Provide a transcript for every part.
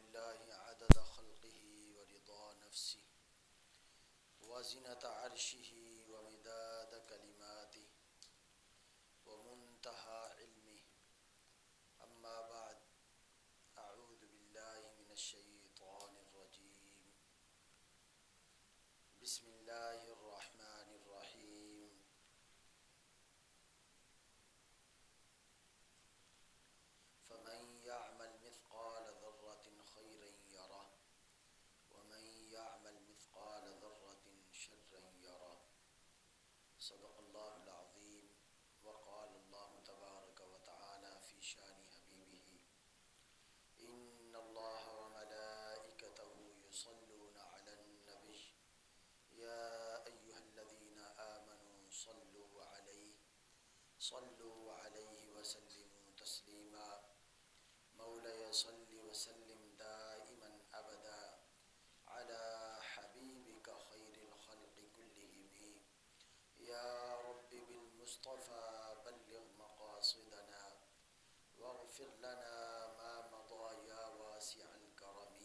لله عدد خلقه ورضا نفسه وزنة عرشه ومداد كلماته ومنتهى علمه. أما بعد، أعوذ بالله من الشيطان الرجيم. بسم الله الرحمن الرحيم. فمن يعمل مثقال ذرة خيرا يره ومن يعمل مثقال ذرة شرا يره. صدق الله العظيم. وقال الله تبارك وتعالى في شان حبيبه: إن الله وملائكته يصلون على النبي يا أيها الذين آمنوا صلوا عليه وسلموا تسليما. مولاي صل وسلم دائما أبدا على حبيبك خير الخلق كلهم. يا رب بالمصطفى بلغ مقاصدنا واغفر لنا ما مضى يا واسع الكرم.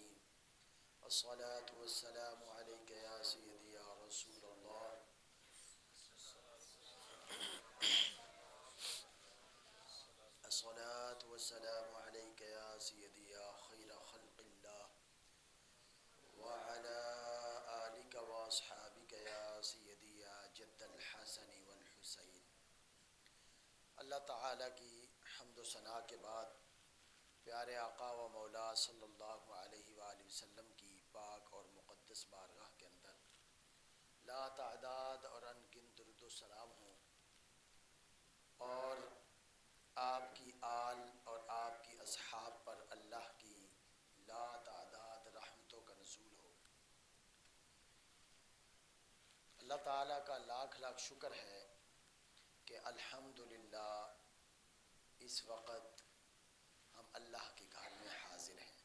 الصلاة والسلام عليك يا سيدي يا رسول الله. الصلاة والسلام عليك يا سيدي يا خير خلق الله وعلى آلك وأصحابك يا سيدي يا جد الحسن والحسين. اللہ تعالیٰ کی حمد و ثنا کے بعد پیارے آقا و مولا صلی اللہ علیہ وآلہ وسلم کی پاک اور مقدس بارگاہ کے اندر لا تعداد اور ان گنت درود و سلام ہوں، اور آپ کی آل اور آپ کی اصحاب پر اللہ کی لا تعداد رحمتوں کا نزول ہو۔ اللہ تعالیٰ کا لاکھ لاکھ شکر ہے کہ الحمدللہ اس وقت ہم اللہ کے گھر میں حاضر ہیں۔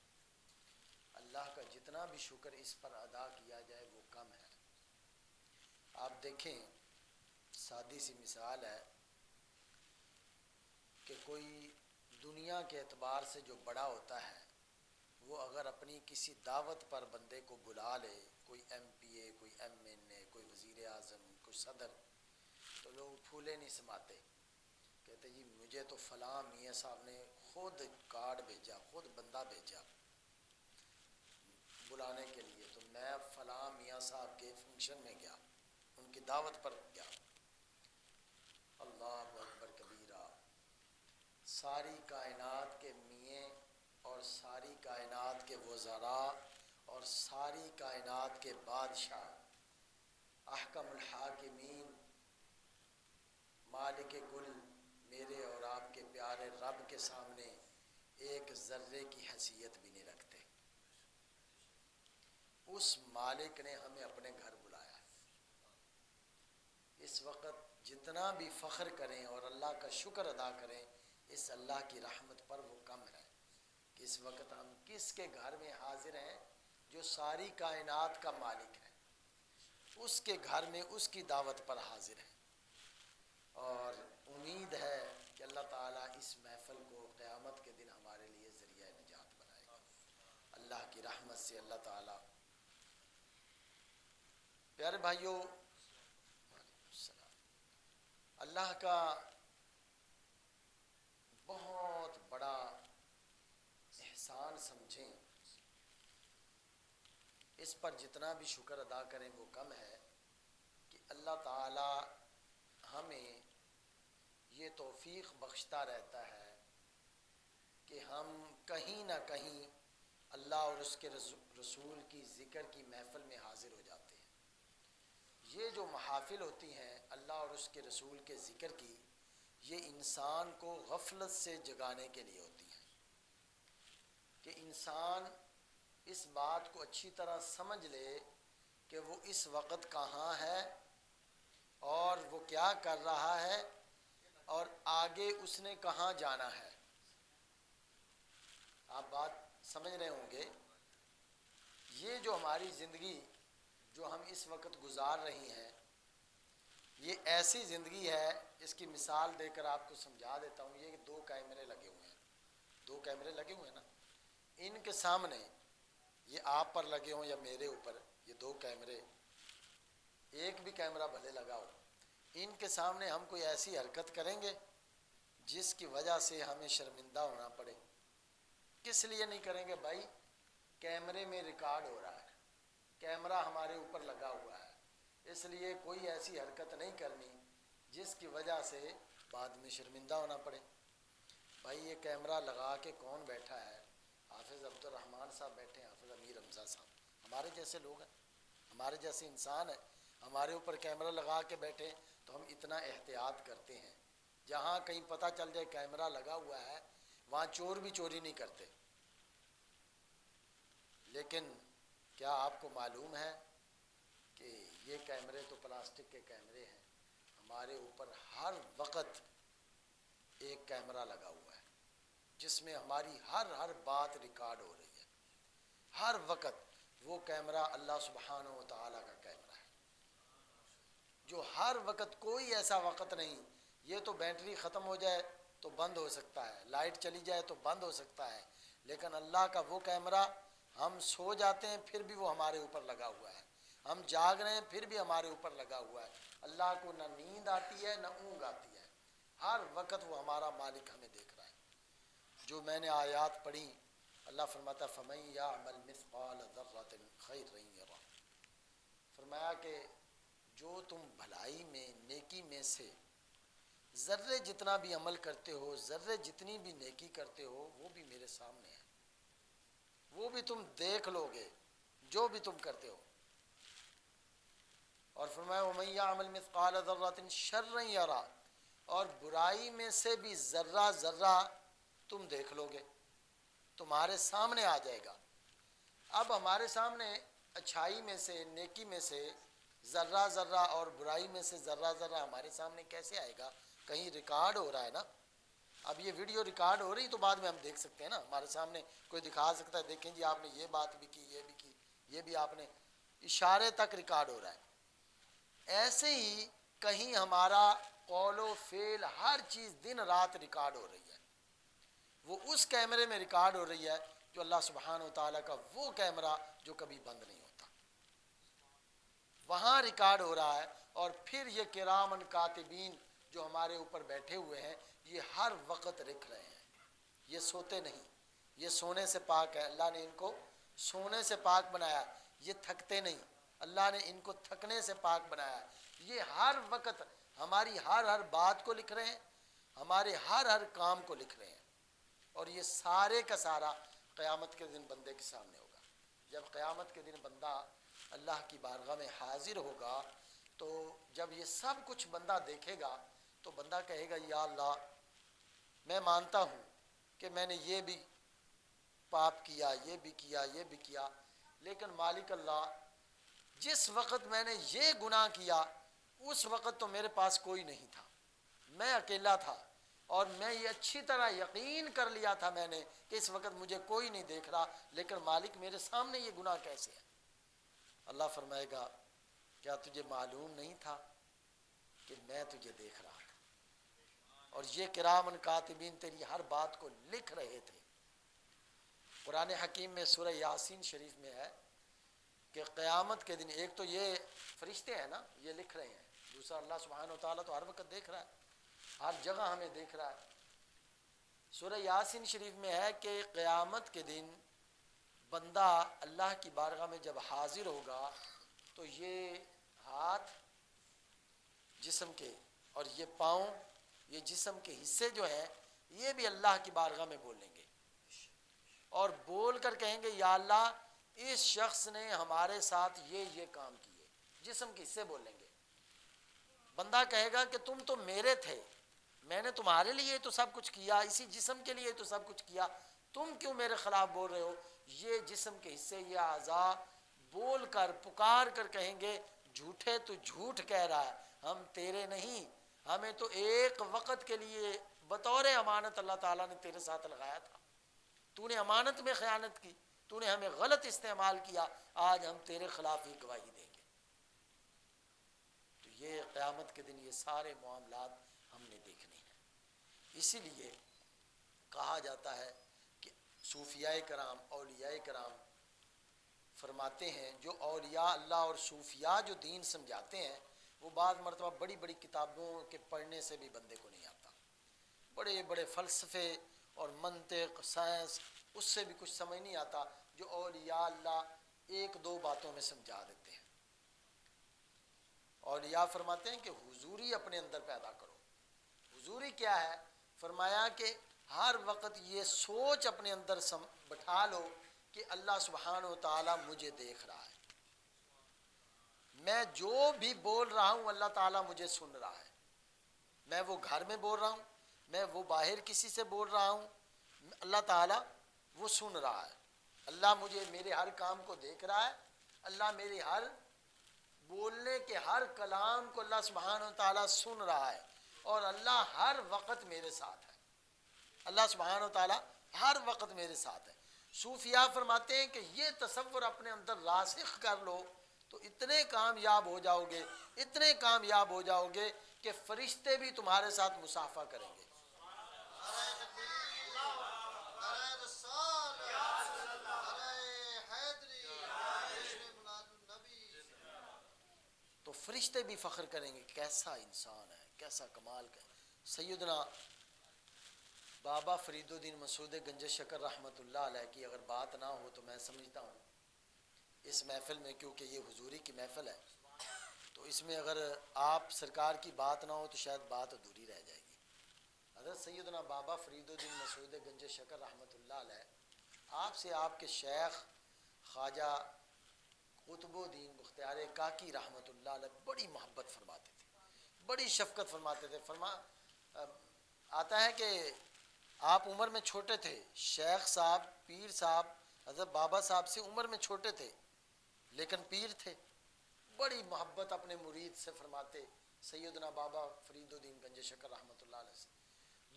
اللہ کا جتنا بھی شکر اس پر ادا کیا جائے وہ کم ہے۔ آپ دیکھیں، سادی سی مثال ہے کہ کوئی دنیا کے اعتبار سے جو بڑا ہوتا ہے وہ اگر اپنی کسی دعوت پر بندے کو بلا لے، کوئی ایم پی اے، کوئی ایم این اے، کوئی وزیر اعظم، کوئی صدر، تو لوگ پھولے نہیں سماتے، کہتے جی مجھے تو فلاں میاں صاحب نے خود کارڈ بھیجا، خود بندہ بھیجا بلانے کے لیے، تو میں فلاں میاں صاحب کے فنکشن میں گیا، ان کی دعوت پر گیا۔ اللہ اکبر کبیرہ، ساری کائنات کے میاں اور ساری کائنات کے وزراء اور ساری کائنات کے بادشاہ، احکم الحاکمین، مالک کل، میرے اور آپ کے پیارے رب کے سامنے ایک ذرے کی حیثیت بھی نہیں رکھتے۔ اس مالک نے ہمیں اپنے گھر بلایا ہے۔ اس وقت جتنا بھی فخر کریں اور اللہ کا شکر ادا کریں اس اللہ کی رحمت پر وہ کم ہے کہ اس وقت ہم کس کے گھر میں حاضر ہیں؟ جو ساری کائنات کا مالک ہے، اس کے گھر میں اس کی دعوت پر حاضر ہیں، اور امید ہے کہ اللہ تعالیٰ اس محفل کو قیامت کے دن ہمارے لیے ذریعہ نجات بنائے گا۔ اللہ کی رحمت سے اللہ تعالیٰ، پیارے بھائیوں، اللہ کا بہت بڑا احسان سمجھیں، اس پر جتنا بھی شکر ادا کریں وہ کم ہے کہ اللہ تعالی ہمیں یہ توفیق بخشتا رہتا ہے کہ ہم کہیں نہ کہیں اللہ اور اس کے رسول کی ذکر کی محفل میں حاضر ہو جاتے ہیں۔ یہ جو محافل ہوتی ہیں اللہ اور اس کے رسول کے ذکر کی، یہ انسان کو غفلت سے جگانے کے لیے ہوتی ہیں کہ انسان اس بات کو اچھی طرح سمجھ لے کہ وہ اس وقت کہاں ہے اور وہ کیا کر رہا ہے اور آگے اس نے کہاں جانا ہے۔ آپ بات سمجھ رہے ہوں گے، یہ جو ہماری زندگی جو ہم اس وقت گزار رہی ہیں، یہ ایسی زندگی ہے، اس کی مثال دے کر آپ کو سمجھا دیتا ہوں۔ یہ دو کیمرے لگے ہوئے ہیں، دو کیمرے لگے ہوئے ہیں نا، ان کے سامنے یہ آپ پر لگے ہوں یا میرے اوپر، یہ دو کیمرے، ایک بھی کیمرہ بھلے لگا ہو، ان کے سامنے ہم کوئی ایسی حرکت کریں گے جس کی وجہ سے ہمیں شرمندہ ہونا پڑے؟ کس لیے نہیں کریں گے بھائی؟ کیمرے میں ریکارڈ ہو رہا ہے، کیمرہ ہمارے اوپر لگا ہوا ہے، اس لیے کوئی ایسی حرکت نہیں کرنی جس کی وجہ سے بعد میں شرمندہ ہونا پڑے۔ بھائی یہ کیمرہ لگا کے کون بیٹھا ہے؟ حافظ عبد الرحمن صاحب بیٹھے ہیں، حافظ امیر حمزہ صاحب، ہمارے جیسے لوگ ہیں، ہمارے جیسے انسان ہیں، ہمارے اوپر کیمرہ لگا کے بیٹھے تو ہم اتنا احتیاط کرتے ہیں، جہاں کہیں پتہ چل جائے کیمرہ لگا ہوا ہے وہاں چور بھی چوری نہیں کرتے۔ لیکن کیا آپ کو معلوم ہے کہ یہ کیمرے تو پلاسٹک کے کیمرے ہیں، ہمارے اوپر ہر وقت ایک کیمرہ لگا ہوا ہے جس میں ہماری ہر بات ریکارڈ ہو رہی ہے، ہر وقت۔ وہ کیمرہ اللہ سبحانہ و تعالیٰ کا کیمرہ ہے جو ہر وقت، کوئی ایسا وقت نہیں، یہ تو بیٹری ختم ہو جائے تو بند ہو سکتا ہے، لائٹ چلی جائے تو بند ہو سکتا ہے، لیکن اللہ کا وہ کیمرہ، ہم سو جاتے ہیں پھر بھی وہ ہمارے اوپر لگا ہوا ہے، ہم جاگ رہے ہیں پھر بھی ہمارے اوپر لگا ہوا ہے۔ اللہ کو نہ نیند آتی ہے نہ اونگ آتی ہے، ہر وقت وہ ہمارا مالک ہمیں دیکھ رہا ہے۔ جو میں نے آیات پڑھی، اللہ فرماتا فَمَن يَعْمَلْ مِثْقَالَ ذَرَّةٍ خَيْرًا يَرَهُ، فرمایا کہ جو تم بھلائی میں، نیکی میں سے ذرے جتنا بھی عمل کرتے ہو، ذرے جتنی بھی نیکی کرتے ہو، وہ بھی میرے سامنے ہے، وہ بھی تم دیکھ لو گے جو بھی تم کرتے ہو۔ اور فرمایا وَمَن يَعْمَلْ مِثْقَالَ ذَرَّةٍ شَرًّا يَرَهُ، اور برائی میں سے بھی ذرہ ذرہ تم دیکھ لو گے، تمہارے سامنے آ جائے گا۔ اب ہمارے سامنے اچھائی میں سے، نیکی میں سے ذرہ ذرہ اور برائی میں سے ذرہ ذرہ ہمارے سامنے کیسے آئے گا؟ کہیں ریکارڈ ہو رہا ہے نا۔ اب یہ ویڈیو ریکارڈ ہو رہی تو بعد میں ہم دیکھ سکتے ہیں نا، ہمارے سامنے کوئی دکھا سکتا ہے، دیکھیں جی آپ نے یہ بات بھی کی، یہ بھی کی، یہ بھی آپ نے، اشارے تک ریکارڈ ہو رہا ہے۔ ایسے ہی کہیں ہمارا قول و فعل، ہر چیز دن رات ریکارڈ ہو رہی ہے، وہ اس کیمرے میں ریکارڈ ہو رہی ہے جو اللہ سبحانہ و تعالیٰ کا وہ کیمرہ جو کبھی بند نہیں ہوتا، وہاں ریکارڈ ہو رہا ہے۔ اور پھر یہ کرامن کاتبین جو ہمارے اوپر بیٹھے ہوئے ہیں، یہ ہر وقت لکھ رہے ہیں، یہ سوتے نہیں، یہ سونے سے پاک ہے، اللہ نے ان کو سونے سے پاک بنایا، یہ تھکتے نہیں، اللہ نے ان کو تھکنے سے پاک بنایا، یہ ہر وقت ہماری ہر بات کو لکھ رہے ہیں، ہمارے ہر کام کو لکھ رہے ہیں۔ اور یہ سارے کا سارا قیامت کے دن بندے کے سامنے ہوگا۔ جب قیامت کے دن بندہ اللہ کی بارگاہ میں حاضر ہوگا تو جب یہ سب کچھ بندہ دیکھے گا تو بندہ کہے گا یا اللہ، میں مانتا ہوں کہ میں نے یہ بھی پاپ کیا، یہ بھی کیا، یہ بھی کیا، لیکن مالک اللہ، جس وقت میں نے یہ گناہ کیا اس وقت تو میرے پاس کوئی نہیں تھا، میں اکیلا تھا، اور میں یہ اچھی طرح یقین کر لیا تھا میں نے کہ اس وقت مجھے کوئی نہیں دیکھ رہا، لیکن مالک میرے سامنے یہ گناہ کیسے ہے؟ اللہ فرمائے گا کیا تجھے معلوم نہیں تھا کہ میں تجھے دیکھ رہا تھا، اور یہ کرامن کاتبین تیری ہر بات کو لکھ رہے تھے۔ قرآن حکیم میں سورہ یاسین شریف میں ہے کہ قیامت کے دن، ایک تو یہ فرشتے ہیں نا، یہ لکھ رہے ہیں، دوسرا اللہ سبحانہ و تعالیٰ تو ہر وقت دیکھ رہا ہے، ہر جگہ ہمیں دیکھ رہا ہے۔ سورہ یاسین شریف میں ہے کہ قیامت کے دن بندہ اللہ کی بارگاہ میں جب حاضر ہوگا تو یہ ہاتھ جسم کے اور یہ پاؤں، یہ جسم کے حصے جو ہیں، یہ بھی اللہ کی بارگاہ میں بولیں گے، اور بول کر کہیں گے یا اللہ، اس شخص نے ہمارے ساتھ یہ کام کیے، جسم کے حصے بولیں گے۔ بندہ کہے گا کہ تم تو میرے تھے، میں نے تمہارے لیے تو سب کچھ کیا، اسی جسم کے لیے تو سب کچھ کیا، تم کیوں میرے خلاف بول رہے ہو؟ یہ جسم کے حصے، یہ اعضاء بول کر، پکار کر کہیں گے جھوٹے تو جھوٹ کہہ رہا ہے، ہم تیرے نہیں، ہمیں تو ایک وقت کے لیے بطور امانت اللہ تعالیٰ نے تیرے ساتھ لگایا تھا، تو نے امانت میں خیانت کی، تو نے ہمیں غلط استعمال کیا، آج ہم تیرے خلاف ہی گواہی دیں گے۔ تو یہ قیامت کے دن یہ سارے معاملات ہم نے دیکھنے ہیں۔ اسی لیے کہا جاتا ہے کہ صوفیاء کرام، اولیاء کرام فرماتے ہیں جو اولیاء اللہ اور صوفیاء جو دین سمجھاتے ہیں وہ بعض مرتبہ بڑی بڑی کتابوں کے پڑھنے سے بھی بندے کو نہیں آتا، بڑے بڑے فلسفے اور منطق سائنس اس سے بھی کچھ سمجھ نہیں آتا جو اولیاء اللہ ایک دو باتوں میں سمجھا دیتے ہیں۔ اولیاء فرماتے ہیں کہ حضوری اپنے اندر پیدا کرو۔ حضوری کیا ہے؟ فرمایا کہ ہر وقت یہ سوچ اپنے اندر بٹھا لو کہ اللہ سبحانہ و تعالیٰ مجھے دیکھ رہا ہے، میں جو بھی بول رہا ہوں اللہ تعالیٰ مجھے سن رہا ہے، میں وہ گھر میں بول رہا ہوں، میں وہ باہر کسی سے بول رہا ہوں، اللہ تعالیٰ وہ سن رہا ہے، اللہ مجھے میرے ہر کام کو دیکھ رہا ہے، اللہ میری ہر بولنے کے ہر کلام کو اللہ سبحانہ و تعالیٰ سن رہا ہے، اور اللہ ہر وقت میرے ساتھ ہے، اللہ سبحانہ و تعالیٰ ہر وقت میرے ساتھ ہے۔ صوفیاء فرماتے ہیں کہ یہ تصور اپنے اندر راسخ کر لو تو اتنے کامیاب ہو جاؤ گے، اتنے کامیاب ہو جاؤ گے کہ فرشتے بھی تمہارے ساتھ مصافحہ کریں گے۔ تو فرشتے بھی فخر کریں گے کیسا انسان ہے، کیسا کمال کا۔ سیدنا بابا فرید الدین مسعود گنج شکر رحمۃ اللہ علیہ کی اگر بات نہ ہو تو میں سمجھتا ہوں اس محفل میں، کیونکہ یہ حضوری کی محفل ہے، تو اس میں اگر آپ سرکار کی بات نہ ہو تو شاید بات ادھوری رہ جائے گی۔ حضرت سیدنا بابا فرید الدین مسعود گنج شکر رحمۃ اللہ علیہ آپ سے آپ کے شیخ خواجہ قطب الدین بختیار کاکی رحمۃ اللہ علیہ بڑی محبت فرماتے تھے، بڑی شفقت فرماتے تھے۔ آتا ہے کہ آپ عمر میں چھوٹے تھے، شیخ صاحب پیر صاحب حضرت بابا صاحب سے عمر میں چھوٹے تھے لیکن پیر تھے، بڑی محبت اپنے مرید سے فرماتے سیدنا بابا فرید الدین گنج شکر رحمۃ اللہ علیہ سے۔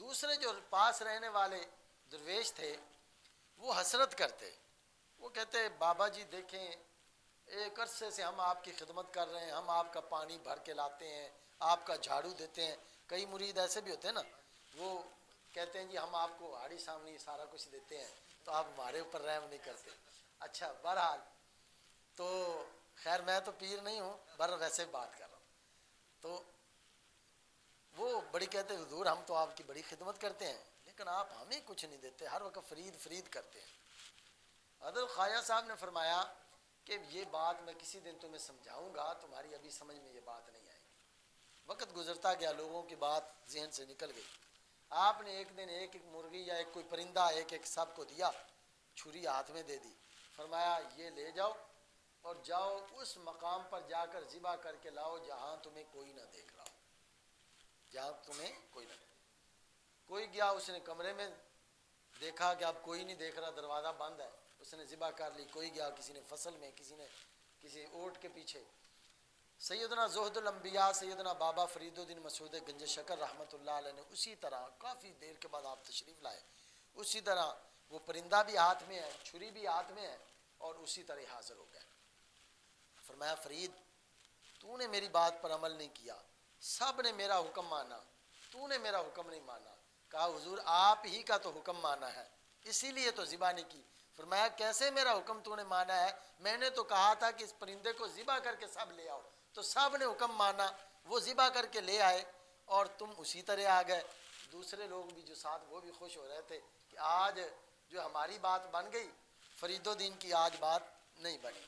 دوسرے جو پاس رہنے والے درویش تھے وہ حسرت کرتے، وہ کہتے بابا جی دیکھیں ایک عرصے سے ہم آپ کی خدمت کر رہے ہیں، ہم آپ کا پانی بھر کے لاتے ہیں، آپ کا جھاڑو دیتے ہیں۔ کئی مرید ایسے بھی ہوتے ہیں نا، وہ کہتے ہیں جی ہم آپ کو ہاڑی سامنی سارا کچھ دیتے ہیں تو آپ ہمارے اوپر رحم نہیں کرتے۔ اچھا بہرحال تو خیر میں تو پیر نہیں ہوں، بہرحال ویسے بات کر رہا ہوں۔ تو وہ بڑی کہتے ہیں حضور ہم تو آپ کی بڑی خدمت کرتے ہیں لیکن آپ ہمیں کچھ نہیں دیتے، ہر وقت فرید فرید کرتے ہیں۔ حضرت خواجہ صاحب نے فرمایا کہ یہ بات میں کسی دن تمہیں سمجھاؤں گا، تمہاری ابھی سمجھ میں یہ بات نہیں آئے گی۔ وقت گزرتا گیا، لوگوں کی بات ذہن سے نکل گئی۔ آپ نے ایک دن ایک ایک مرغی یا ایک کوئی پرندہ ایک ایک سب کو دیا، چھری ہاتھ میں دے دی، فرمایا یہ لے جاؤ اور جاؤ اس مقام پر جا کر ذبح کر کے لاؤ جہاں تمہیں کوئی نہ دیکھ رہا ہو، جہاں تمہیں کوئی نہ دیکھ۔ کوئی گیا، اس نے کمرے میں دیکھا کہ اب کوئی نہیں دیکھ رہا، دروازہ بند ہے، اس نے ذبح کر لی۔ کوئی گیا کسی نے فصل میں، کسی نے کسی اوٹ کے پیچھے۔ سیدنا زہد الانبیاء سیدنا بابا فرید الدین مسعود گنج شکر رحمۃ اللہ علیہ نے اسی طرح کافی دیر کے بعد آپ تشریف لائے، اسی طرح وہ پرندہ بھی ہاتھ میں ہے، چھری بھی ہاتھ میں ہے، اور اسی طرح حاضر ہو گئے۔ فرمایا فرید تو نے میری بات پر عمل نہیں کیا، سب نے میرا حکم مانا، تو نے میرا حکم نہیں مانا۔ کہا حضور آپ ہی کا تو حکم مانا ہے اسی لیے تو ذبح نہیں کی۔ فرمایا کیسے میرا حکم تو نے مانا ہے؟ میں نے تو کہا تھا کہ اس پرندے کو ذبح کر کے سب لے آؤ، تو سب نے حکم مانا، وہ ذبح کر کے لے آئے اور تم اسی طرح آ گئے۔ دوسرے لوگ بھی جو ساتھ وہ بھی خوش ہو رہے تھے کہ آج جو ہماری بات بن گئی فرید الدین کی آج بات نہیں بنی۔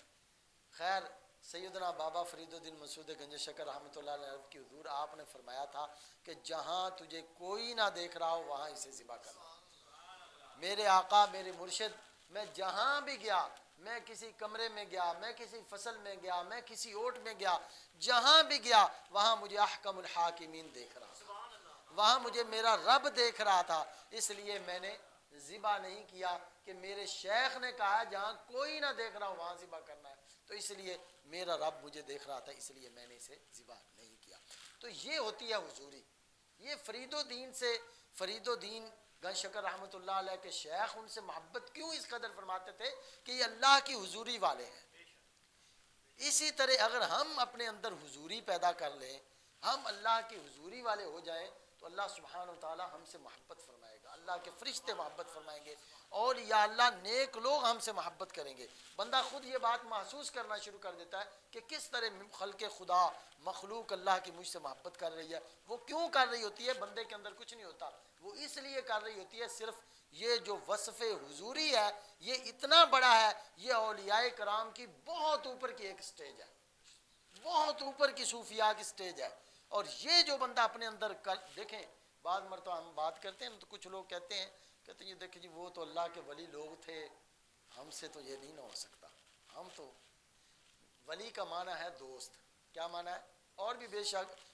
خیر سیدنا بابا فرید الدین مسعود گنج شکر رحمۃ اللہ علیہ کی حضور آپ نے فرمایا تھا کہ جہاں تجھے کوئی نہ دیکھ رہا ہو وہاں اسے ذبح کرنا۔ میرے آقا میرے مرشد، میں جہاں بھی گیا، میں کسی کمرے میں گیا، میں کسی فصل میں گیا، میں کسی اوٹ میں گیا، جہاں بھی گیا وہاں مجھے احکم الحاکمین دیکھ رہا تھا، وہاں مجھے میرا رب دیکھ رہا تھا، اس لیے میں نے ذبح نہیں کیا کہ میرے شیخ نے کہا جہاں کوئی نہ دیکھ رہا ہو وہاں ذبح کرنا ہے، تو اس لیے میرا رب مجھے دیکھ رہا تھا، اس لیے میں نے اسے ذبح نہیں کیا۔ تو یہ ہوتی ہے حضوری۔ یہ فرید الدین سے، فرید الدین گنج شکر رحمۃ اللہ علیہ کے شیخ ان سے محبت کیوں اس قدر فرماتے تھے کہ یہ اللہ کی حضوری والے ہیں۔ اسی طرح اگر ہم اپنے اندر حضوری پیدا کر لیں، ہم اللہ کی حضوری والے ہو جائیں، تو اللہ سبحانہ و تعالی ہم سے محبت فرمائے گا، اللہ کے فرشتے محبت فرمائیں گے، اور یا اللہ نیک لوگ ہم سے محبت کریں گے۔ بندہ خود یہ بات محسوس کرنا شروع کر دیتا ہے کہ کس طرح خلق خدا، مخلوق اللہ کی مجھ سے محبت کر رہی ہے۔ وہ کیوں کر رہی ہوتی ہے؟ بندے کے اندر کچھ نہیں ہوتا، وہ اس لیے کر رہی ہوتی ہے، صرف یہ جو وصف حضوری ہے یہ اتنا بڑا ہے، یہ اولیاء کرام کی بہت اوپر کی ایک سٹیج ہے، بہت اوپر کی صوفیاء کی سٹیج ہے۔ اور یہ جو بندہ اپنے اندر دیکھیں، بعض مرتبہ ہم بات کرتے ہیں تو کچھ لوگ کہتے ہیں یہ دیکھیں جی وہ تو اللہ کے ولی لوگ تھے، ہم سے تو یہ نہیں نہ ہو سکتا، ہم تو۔ ولی کا معنی ہے دوست، کیا معنی ہے؟ اور بھی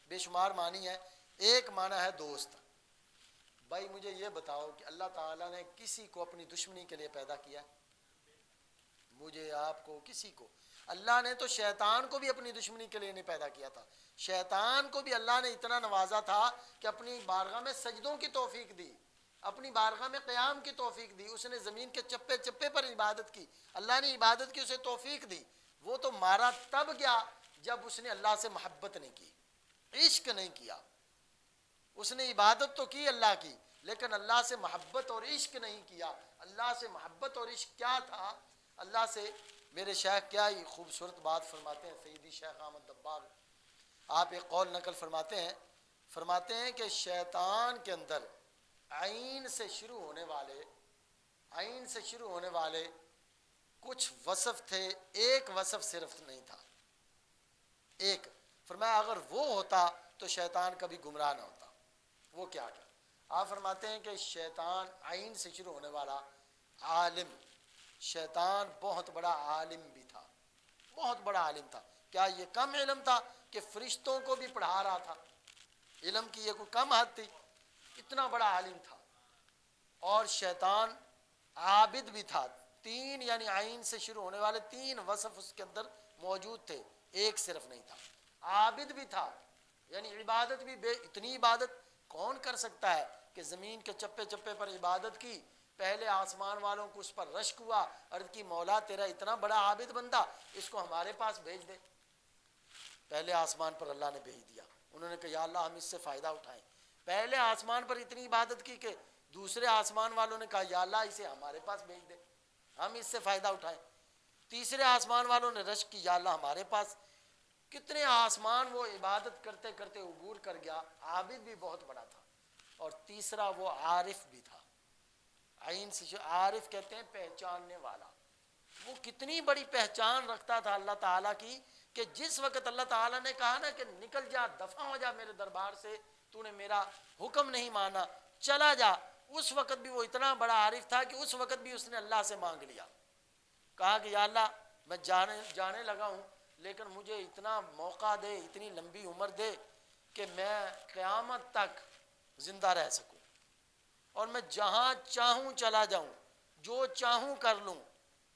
بے شمار معنی ہے، ایک معنی ہے دوست۔ بھائی مجھے یہ بتاؤ کہ اللہ تعالیٰ نے کسی کو اپنی دشمنی کے لیے پیدا کیا؟ مجھے آپ کو کسی کو؟ اللہ نے تو شیطان کو بھی اپنی دشمنی کے لیے نہیں پیدا کیا تھا، شیطان کو بھی اللہ نے اتنا نوازا تھا کہ اپنی بارگاہ میں سجدوں کی توفیق دی، اپنی بارگاہ میں قیام کی توفیق دی، اس نے زمین کے چپے چپے پر عبادت کی، اللہ نے عبادت کی اسے توفیق دی۔ وہ تو مارا تب گیا جب اس نے اللہ سے محبت نہیں کی، عشق نہیں کیا۔ اس نے عبادت تو کی اللہ کی، لیکن اللہ سے محبت اور عشق نہیں کیا۔ اللہ سے محبت اور عشق کیا تھا؟ اللہ سے میرے شیخ کیا ہی خوبصورت بات فرماتے ہیں، سیدی شیخ احمد دباغ، آپ ایک قول نقل فرماتے ہیں کہ شیطان کے اندر عین سے شروع ہونے والے کچھ وصف تھے، ایک وصف صرف نہیں تھا، ایک۔ فرمایا اگر وہ ہوتا تو شیطان کبھی گمراہ نہ ہوتا۔ وہ کیا کیا؟ آپ فرماتے ہیں کہ شیطان عین سے شروع ہونے والا عالم، شیطان بہت بڑا عالم بھی تھا، بہت بڑا عالم تھا۔ کیا یہ کم علم تھا کہ فرشتوں کو بھی پڑھا رہا تھا؟ علم کی یہ کوئی کم حد تھی؟ اتنا بڑا عالم تھا۔ اور شیطان عابد بھی تھا، تین یعنی عین سے شروع ہونے والے تین وصف اس کے اندر موجود تھے، ایک صرف نہیں تھا۔ عابد بھی تھا، یعنی عبادت بھی اتنی عبادت کون کر سکتا ہے کہ زمین کے چپے چپے پر عبادت کی، پہلے آسمان والوں کو اس پر رشک ہوا، عرض کی مولا تیرا اتنا بڑا عابد بندہ، اس کو ہمارے پاس بھیج دے۔ پہلے آسمان پر اللہ نے بھیج دیا، انہوں نے کہا یا اللہ ہم اس سے فائدہ اٹھائیں۔ پہلے آسمان پر اتنی عبادت کی کہ دوسرے آسمان والوں نے کہا یا اللہ اسے ہمارے پاس بھیج دے، ہم اس سے فائدہ اٹھائیں۔ تیسرے آسمان والوں نے رشک کی یا اللہ ہمارے پاس۔ کتنے آسمان وہ عبادت کرتے کرتے عبور کر گیا، عابد بھی بہت بڑا تھا۔ اور تیسرا وہ عارف بھی تھا، عین سے عارف کہتے ہیں پہچاننے والا۔ وہ کتنی بڑی پہچان رکھتا تھا اللہ تعالیٰ کی کہ جس وقت اللہ تعالیٰ نے کہا نا کہ نکل جا، دفع ہو جا میرے دربار سے، تو نے میرا حکم نہیں مانا، چلا جا، اس وقت بھی وہ اتنا بڑا عارف تھا کہ اس وقت بھی اس نے اللہ سے مانگ لیا، کہا کہ یا اللہ میں جانے لگا ہوں، لیکن مجھے اتنا موقع دے، اتنی لمبی عمر دے کہ میں قیامت تک زندہ رہ سکوں، اور میں جہاں چاہوں چلا جاؤں، جو چاہوں کر لوں،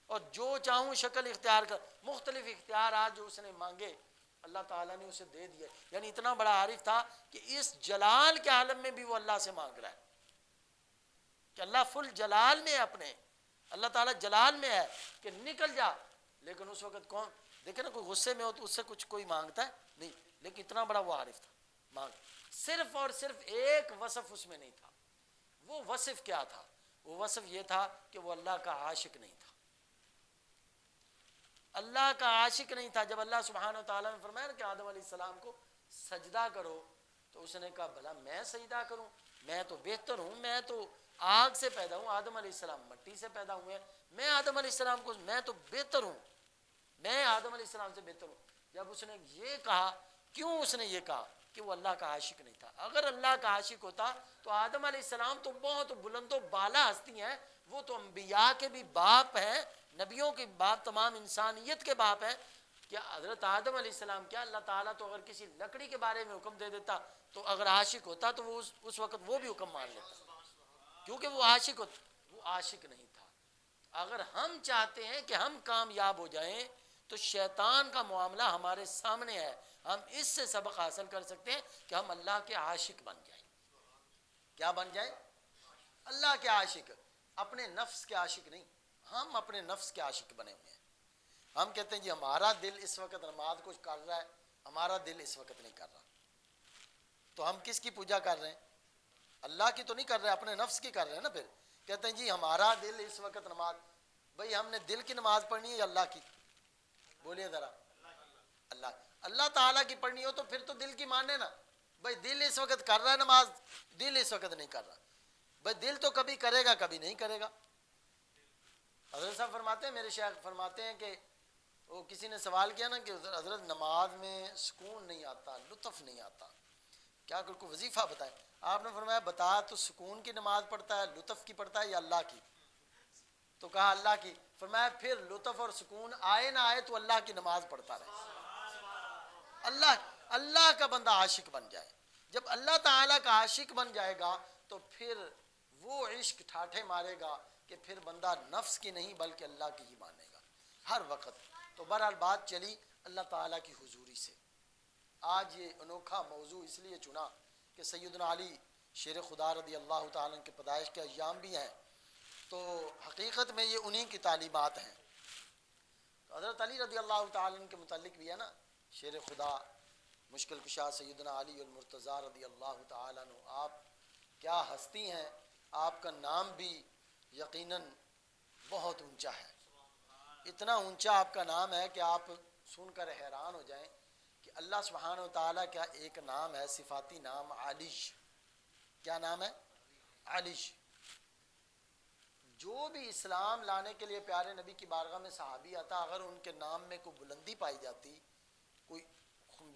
اور جو چاہوں شکل اختیار کر۔ مختلف اختیارات جو اس نے مانگے اللہ تعالیٰ نے اسے دے دیے۔ یعنی اتنا بڑا عارف تھا کہ اس جلال کے عالم میں بھی وہ اللہ سے مانگ رہا ہے کہ اللہ فل جلال میں ہے، اپنے اللہ تعالیٰ جلال میں ہے کہ نکل جا، لیکن اس وقت کون دیکھے نا، کوئی غصے میں ہو تو اس سے کچھ کوئی مانگتا ہے نہیں، لیکن اتنا بڑا وہ عارف تھا، مانگ صرف اور صرف ایک وصف اس میں نہیں تھا۔ وہ وصف کیا تھا؟ وہ وصف یہ تھا کہ وہ اللہ کا عاشق نہیں تھا، اللہ کا عاشق نہیں تھا۔ جب اللہ سبحانہ و تعالیٰ نے فرمایا کہ آدم علیہ السلام کو سجدہ کرو، تو اس نے کہا بھلا میں سجدہ کروں، میں تو بہتر ہوں، میں تو آگ سے پیدا ہوں، آدم علیہ السلام مٹی سے پیدا ہوئے ہیں، میں آدم علیہ السلام کو میں تو بہتر ہوں، میں آدم علیہ السلام سے بہتر ہوں۔ جب اس نے یہ کہا، کیوں اس نے یہ کہا؟ کہ وہ اللہ کا عاشق نہیں تھا۔ اگر اللہ کا عاشق ہوتا تو آدم علیہ السلام تو بہت بلند و بالا ہستی ہیں، وہ تو انبیاء کے بھی باپ ہیں، نبیوں کے باپ، تمام انسانیت کے باپ ہیں۔ کیا حضرت آدم علیہ السلام، کیا اللہ تعالیٰ تو اگر کسی لکڑی کے بارے میں حکم دے دیتا تو اگر عاشق ہوتا تو وہ اس وقت وہ بھی حکم مان لیتا، کیونکہ وہ عاشق ہوتا، وہ عاشق نہیں تھا۔ اگر ہم چاہتے ہیں کہ ہم کامیاب ہو جائیں تو شیطان کا معاملہ ہمارے سامنے ہے، ہم اس سے سبق حاصل کر سکتے ہیں کہ ہم اللہ کے عاشق بن جائیں۔ کیا بن جائیں؟ اللہ کے عاشق، اپنے نفس کے عاشق نہیں۔ ہم اپنے نفس کے عاشق بنے ہوئے ہیں۔ ہم کہتے ہیں جی ہمارا دل اس وقت نماز کچھ کر رہا ہے، ہمارا دل اس وقت نہیں کر رہا، تو ہم کس کی پوجا کر رہے ہیں؟ اللہ کی تو نہیں کر رہے, اپنے نفس کی کر رہے ہیں نا. پھر کہتے ہیں جی ہمارا دل اس وقت نماز, بھئی ہم نے دل کی نماز پڑھنی ہے یا اللہ کی؟ بولیے ذرا. اللہ تعالیٰ کی پڑھنی ہو تو پھر تو دل کی مانے نا. بھئی دل اس وقت کر رہا ہے نماز, دل اس وقت نہیں کر رہا. بھئی دل تو کبھی کرے گا کبھی نہیں کرے گا. حضرت صاحب فرماتے ہیں, میرے شیخ فرماتے ہیں کہ وہ کسی نے سوال کیا نا کہ حضرت نماز میں سکون نہیں آتا, لطف نہیں آتا, کیا کوئی وظیفہ بتائے؟ آپ نے فرمایا بتا تو سکون کی نماز پڑھتا ہے, لطف کی پڑھتا ہے یا اللہ کی؟ تو کہا اللہ کی. فرمایا پھر لطف اور سکون آئے نہ آئے تو اللہ کی نماز پڑھتا رہے. اللہ کا بندہ عاشق بن جائے, جب اللہ تعالیٰ کا عاشق بن جائے گا تو پھر وہ عشق ٹھاٹھے مارے گا کہ پھر بندہ نفس کی نہیں بلکہ اللہ کی ہی مانے گا ہر وقت. تو بہرحال بات چلی اللہ تعالیٰ کی حضوری سے. آج یہ انوکھا موضوع اس لیے چنا کہ سیدنا علی شیر خدا رضی اللہ تعالیٰ کے پیدائش کے ایام بھی ہیں, تو حقیقت میں یہ انہی کی تعلیمات ہیں. تو حضرت علی رضی اللہ تعالیٰ کے متعلق بھی ہے نا شیر خدا مشکل کشا سیدنا علی المرتضیٰ رضی اللہ تعالیٰ عنہ. آپ کیا ہستی ہیں, آپ کا نام بھی یقیناً بہت اونچا ہے. اتنا اونچا آپ کا نام ہے کہ آپ سن کر حیران ہو جائیں کہ اللہ سبحانہ و تعالیٰ کا ایک نام ہے, صفاتی نام علیش. کیا نام ہے؟ علیش. جو بھی اسلام لانے کے لیے پیارے نبی کی بارگاہ میں صحابی آتا, اگر ان کے نام میں کوئی بلندی پائی جاتی, کوئی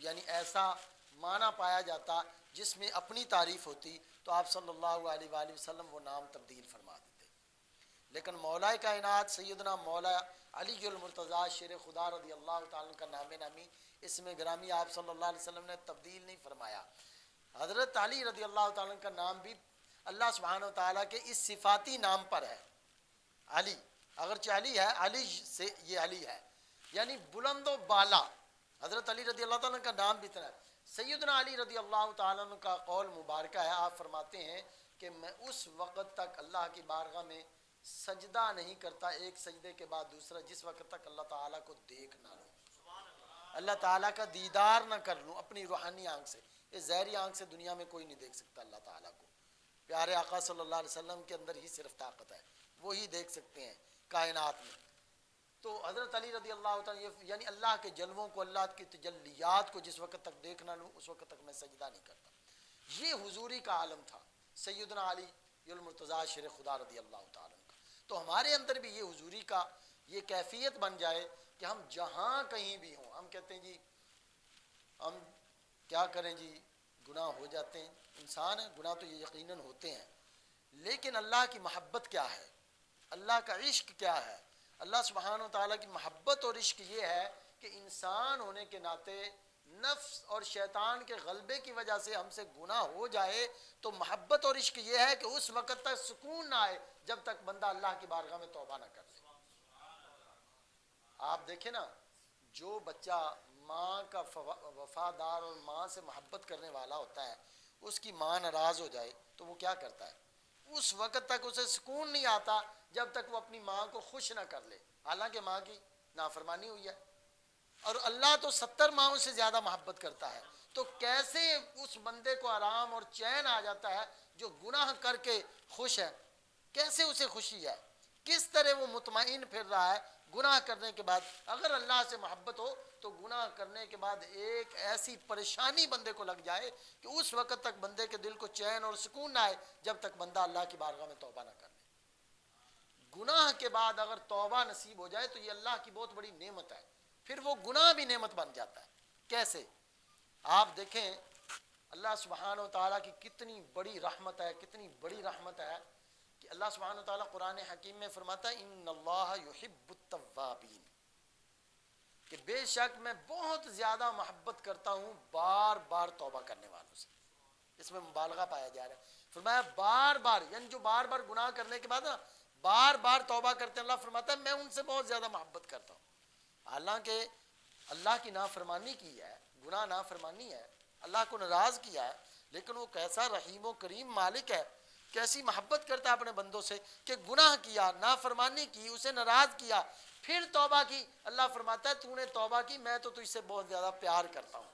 یعنی ایسا معنی پایا جاتا جس میں اپنی تعریف ہوتی, تو آپ صلی اللہ علیہ وآلہ وسلم وہ نام تبدیل فرما دیتے. لیکن مولا کائنات سیدنا مولا علی المرتضیٰ شیر خدا رضی اللہ تعالیٰ کا نام نامی اس میں گرامی آپ صلی اللہ علیہ وسلم نے تبدیل نہیں فرمایا. حضرت علی رضی اللہ تعالیٰ کا نام بھی اللہ سبحانہ و تعالیٰ کے اس صفاتی نام پر ہے. علی اگرچہ علی ہے, علی سے یہ علی ہے یعنی بلند و بالا. حضرت علی رضی اللہ تعالیٰ کا نام بھی اتنا ہے. سیدنا علی رضی اللہ تعالیٰ کا قول مبارکہ ہے, آپ فرماتے ہیں کہ میں اس وقت تک اللہ کی بارگاہ میں سجدہ نہیں کرتا ایک سجدے کے بعد دوسرا جس وقت تک اللہ تعالیٰ کو دیکھ نہ لوں, اللہ تعالیٰ کا دیدار نہ کر لوں اپنی روحانی آنکھ سے. اس ظاہری آنکھ سے دنیا میں کوئی نہیں دیکھ سکتا اللہ تعالیٰ کو. پیارے آقا صلی اللہ علیہ وسلم کے اندر ہی صرف طاقت ہے, وہی دیکھ سکتے ہیں کائنات میں. تو حضرت علی رضی اللہ تعالیٰ یعنی اللہ کے جلووں کو, اللہ کی تجلیات کو جس وقت تک دیکھ نہ لوں اس وقت تک میں سجدہ نہیں کرتا. یہ حضوری کا عالم تھا سیدنا علی المرتضیٰ شیر خدا رضی اللہ تعالیٰ کا. تو ہمارے اندر بھی یہ حضوری کا یہ کیفیت بن جائے کہ ہم جہاں کہیں بھی ہوں, ہم کہتے ہیں جی ہم کیا کریں جی, گناہ ہو جاتے ہیں, انسان ہیں, گناہ تو یہ یقیناً ہوتے ہیں, لیکن اللہ کی محبت کیا ہے, اللہ کا عشق کیا ہے. اللہ سبحانہ و تعالیٰ کی محبت اور عشق یہ ہے کہ انسان ہونے کے ناطے نفس اور شیطان کے غلبے کی وجہ سے ہم سے گناہ ہو جائے تو محبت اور عشق یہ ہے کہ اس وقت تک سکون نہ آئے جب تک بندہ اللہ کی بارگاہ میں توبہ نہ کر لے. آپ دیکھیں نا, جو بچہ ماں کا وفادار اور ماں سے محبت کرنے والا ہوتا ہے, اس کی ماں ناراض ہو جائے تو وہ کیا کرتا ہے, اس وقت تک اسے سکون نہیں آتا جب تک وہ اپنی ماں کو خوش نہ کر لے, حالانکہ ماں کی نافرمانی ہوئی ہے. اور اللہ تو 70 ماہوں سے زیادہ محبت کرتا ہے, تو کیسے اس بندے کو آرام اور چین آ جاتا ہے جو گناہ کر کے خوش ہے, کیسے اسے خوشی ہے, کس طرح وہ مطمئن پھر رہا ہے گناہ کرنے کے بعد. اگر اللہ سے محبت ہو تو گناہ کرنے کے بعد ایک ایسی پریشانی بندے کو لگ جائے کہ اس وقت تک بندے کے دل کو چین اور سکون نہ آئے جب تک بندہ اللہ کی بارگاہ میں توبہ نہ کر لے. گناہ کے بعد اگر توبہ نصیب ہو جائے تو یہ اللہ کی بہت بڑی نعمت ہے, پھر وہ گناہ بھی نعمت بن جاتا ہے. کیسے؟ آپ دیکھیں اللہ سبحانہ و تعالیٰ کی کتنی بڑی رحمت ہے, کتنی بڑی رحمت ہے کہ اللہ سبحانہ و تعالیٰ قرآن حکیم میں فرماتا ہے ان اللہ یحب التوابین, کہ بے شک میں بہت زیادہ محبت کرتا ہوں بار بار توبہ کرنے والوں سے. اس میں مبالغہ پایا جا رہا ہے. فرمایا بار بار یعنی جو بار بار گناہ کرنے کے بعد نا بار بار توبہ کرتے ہیں, اللہ فرماتا ہے میں ان سے بہت زیادہ محبت کرتا ہوں. حالانکہ اللہ کی نافرمانی کی ہے, گناہ نافرمانی ہے, اللہ کو ناراض کیا ہے, لیکن وہ کیسا رحیم و کریم مالک ہے, کیسی محبت کرتا ہے اپنے بندوں سے کہ گناہ کیا, نافرمانی کی, اسے ناراض کیا, پھر توبہ کی. اللہ فرماتا ہے تو نے توبہ کی, میں تو تجھ سے بہت زیادہ پیار کرتا ہوں.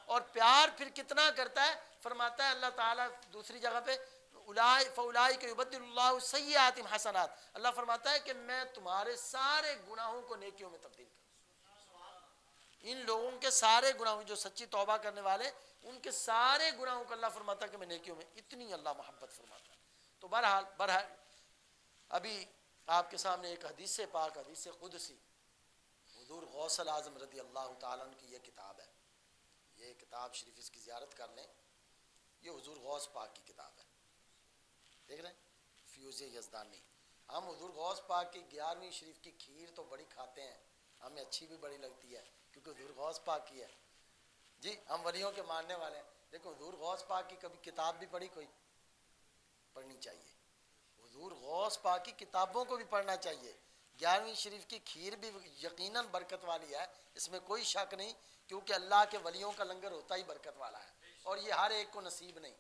اور پیار پھر کتنا کرتا ہے؟ فرماتا ہے اللہ تعالیٰ دوسری جگہ پہ فَأُولَٰئِكَ يُبَدِّلُ اللَّهُ سَيِّئَاتِهِمْ حَسَنَاتٍ، اللہ فرماتا ہے کہ میں تمہارے سارے گناہوں کو نیکیوں میں تبدیل کروں، ان لوگوں کے سارے گناہوں، جو سچی توبہ کرنے والے ان کے سارے گناہوں کو اللہ فرماتا ہے کہ میں نیکیوں میں، اتنی اللہ محبت فرماتا ہے۔ تو بہرحال ابھی آپ کے سامنے ایک حدیث پاک، حدیث قدسی، حضور غوث الاعظم رضی اللہ تعالیٰ عنہ کی یہ کتاب ہے، یہ کتاب شریف اس کی زیارت کر لیں، یہ حضور غوث پاک کی کتاب ہے، دیکھ رہے ہیں فیوز یزدانی۔ ہم حضور غوث پاک کی 11ویں شریف کی کھیر تو بڑی کھاتے ہیں، ہمیں اچھی بھی بڑی لگتی ہے کیونکہ حضور غوث پاک کی ہے، جی ہم ولیوں کے ماننے والے ہیں، لیکن حضور غوث پاک کی کبھی کتاب بھی پڑھی؟ کوئی پڑھنی چاہیے، حضور غوث پاک کی کتابوں کو بھی پڑھنا چاہیے۔ 11ویں شریف کی کھیر بھی یقیناً برکت والی ہے، اس میں کوئی شک نہیں، کیونکہ اللہ کے ولیوں کا لنگر ہوتا ہی برکت والا ہے، اور یہ ہر ایک کو نصیب نہیں،